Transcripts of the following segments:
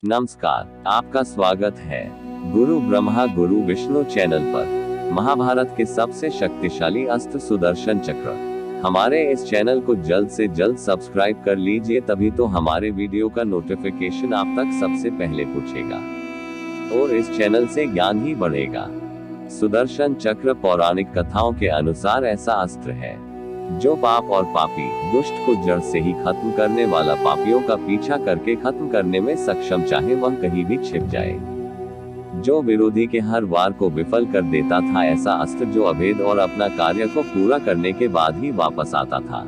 नमस्कार, आपका स्वागत है गुरु ब्रह्मा गुरु विष्णु चैनल पर। महाभारत के सबसे शक्तिशाली अस्त्र सुदर्शन चक्र। हमारे इस चैनल को जल्द से जल्द सब्सक्राइब कर लीजिए, तभी तो हमारे वीडियो का नोटिफिकेशन आप तक सबसे पहले पहुंचेगा और इस चैनल से ज्ञान ही बढ़ेगा। सुदर्शन चक्र पौराणिक कथाओं के अनुसार ऐसा अस्त्र है जो पाप और पापी दुष्ट को जड़ से ही खत्म करने वाला, पापियों का पीछा करके खत्म करने में सक्षम, चाहे वह कहीं भी छिप जाए, जो विरोधी के हर वार को विफल कर देता था। ऐसा अस्त्र जो अभेद और अपना कार्य को पूरा करने के बाद ही वापस आता था।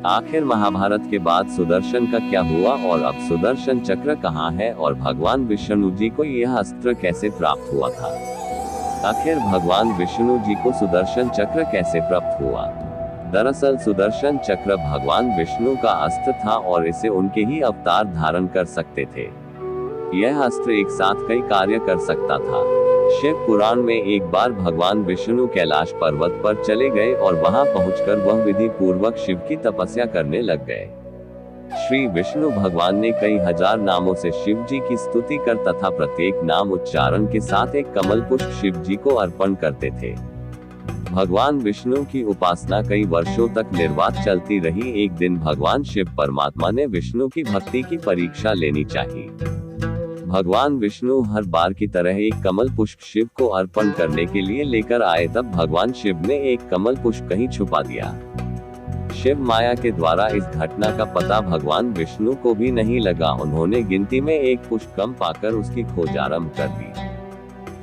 आखिर महाभारत के बाद सुदर्शन का क्या हुआ और अब सुदर्शन चक्र कहाँ है और भगवान विष्णु जी को यह अस्त्र कैसे प्राप्त हुआ था? आखिर भगवान विष्णु जी को सुदर्शन चक्र कैसे प्राप्त हुआ? दरअसल सुदर्शन चक्र भगवान विष्णु का अस्त्र था और इसे उनके ही अवतार धारण कर सकते थे। यह अस्त्र एक साथ कई कार्य कर सकता था। शिव पुराण में एक बार भगवान विष्णु कैलाश पर्वत पर चले गए और वहां पहुंचकर वह विधि पूर्वक शिव की तपस्या करने लग गए। श्री विष्णु भगवान ने कई हजार नामों से शिव जी की स्तुति कर तथा प्रत्येक नाम उच्चारण के साथ एक कमल पुष्प शिव जी को अर्पण करते थे। भगवान विष्णु की उपासना कई वर्षों तक निर्वात चलती रही। एक दिन भगवान शिव परमात्मा ने विष्णु की भक्ति की परीक्षा लेनी चाहिए। भगवान विष्णु हर बार की तरह एक कमल पुष्प शिव को अर्पण करने के लिए लेकर आए। तब भगवान शिव ने एक कमल पुष्प कहीं छुपा दिया। शिव माया के द्वारा इस घटना का पता भगवान विष्णु को भी नहीं लगा। उन्होंने गिनती में एक पुष्प कम पाकर उसकी खोज आरंभ कर दी।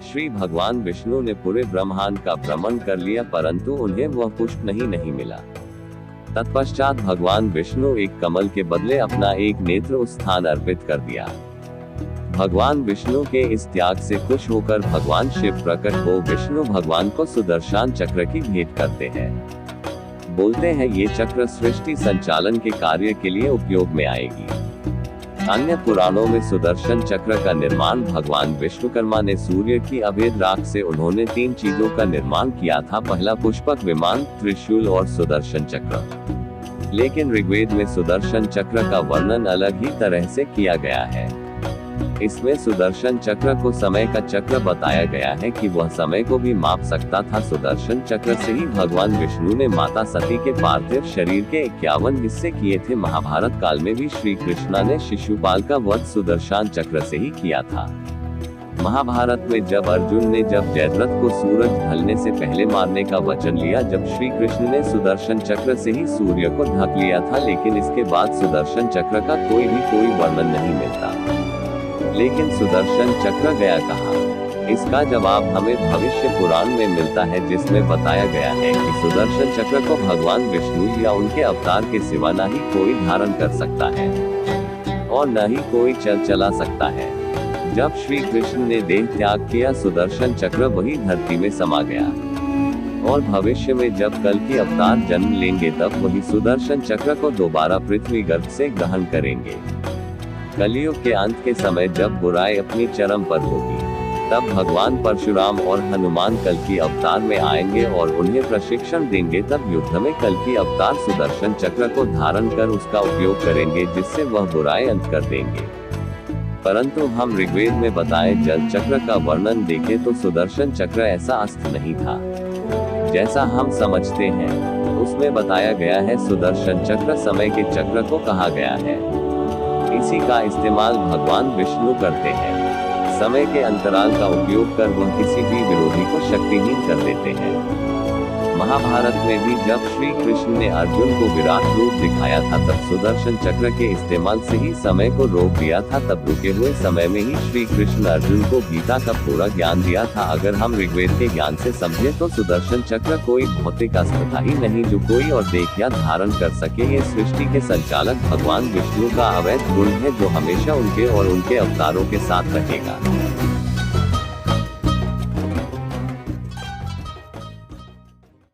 श्री भगवान विष्णु ने पूरे ब्रह्मांड का भ्रमण कर लिया, परंतु उन्हें वह पुष्प नहीं मिला। तत्पश्चात भगवान विष्णु एक कमल के बदले अपना एक नेत्र उस स्थान अर्पित कर दिया। भगवान विष्णु के इस त्याग से खुश होकर भगवान शिव प्रकट हो विष्णु भगवान को सुदर्शन चक्र की भेंट करते हैं। बोलते हैं ये चक्र सृष्टि संचालन के कार्य के लिए उपयोग में आएगी। अन्य पुराणों में सुदर्शन चक्र का निर्माण भगवान विश्वकर्मा ने सूर्य की अभेद राख से उन्होंने 3 चीजों का निर्माण किया था। पहला पुष्पक विमान, त्रिशूल और सुदर्शन चक्र। लेकिन ऋग्वेद में सुदर्शन चक्र का वर्णन अलग ही तरह से किया गया है। इसमें सुदर्शन चक्र को समय का चक्र बताया गया है कि वह समय को भी माप सकता था। सुदर्शन चक्र से ही भगवान विष्णु ने माता सती के पार्थिव शरीर के 51 हिस्से किए थे। महाभारत काल में भी श्री कृष्णा ने शिशुपाल का वध सुदर्शन चक्र से ही किया था। महाभारत में जब अर्जुन ने जयद्रथ को सूरज ढलने से पहले मारने का वचन लिया, जब श्री कृष्ण ने सुदर्शन चक्र से ही सूर्य को ढक लिया था, लेकिन इसके बाद सुदर्शन चक्र का कोई वर्णन नहीं मिलता। लेकिन सुदर्शन चक्र गया कहाँ? इसका जवाब हमें भविष्य पुराण में मिलता है, जिसमें बताया गया है कि सुदर्शन चक्र को भगवान विष्णु या उनके अवतार के सिवा न ही कोई धारण कर सकता है और न ही कोई चला सकता है। जब श्री कृष्ण ने देह त्याग किया, सुदर्शन चक्र वही धरती में समा गया और भविष्य में जब कल की अवतार जन्म लेंगे, तब वही सुदर्शन चक्र को दोबारा पृथ्वी गर्भ से ग्रहण करेंगे। कलयुग के अंत के समय जब बुराई अपनी चरम पर होगी, तब भगवान परशुराम और हनुमान कल की अवतार में आएंगे और उन्हें प्रशिक्षण देंगे। तब युद्ध में कल की अवतार सुदर्शन चक्र को धारण कर उसका उपयोग करेंगे, जिससे वह बुराई अंत कर देंगे। परंतु हम ऋग्वेद में बताए जल चक्र का वर्णन देखें तो सुदर्शन चक्र ऐसा अस्त्र नहीं था जैसा हम समझते हैं। उसमें बताया गया है सुदर्शन चक्र समय के चक्र को कहा गया है। इसी का इस्तेमाल भगवान विष्णु करते हैं। समय के अंतराल का उपयोग कर वह किसी भी विरोधी को शक्तिहीन कर देते हैं। महाभारत में भी जब श्री कृष्ण ने अर्जुन को विराट रूप दिखाया था, तब सुदर्शन चक्र के इस्तेमाल से ही समय को रोक दिया था। तब रुके हुए समय में ही श्री कृष्ण अर्जुन को गीता का पूरा ज्ञान दिया था। अगर हम ऋग्वेद के ज्ञान से समझे तो सुदर्शन चक्र कोई भौतिक अस्त्र था ही नहीं जो कोई और देख या धारण कर सके। ये सृष्टि के संचालक भगवान विष्णु का अवैध गुण है, जो हमेशा उनके और उनके अवतारों के साथ रहेगा।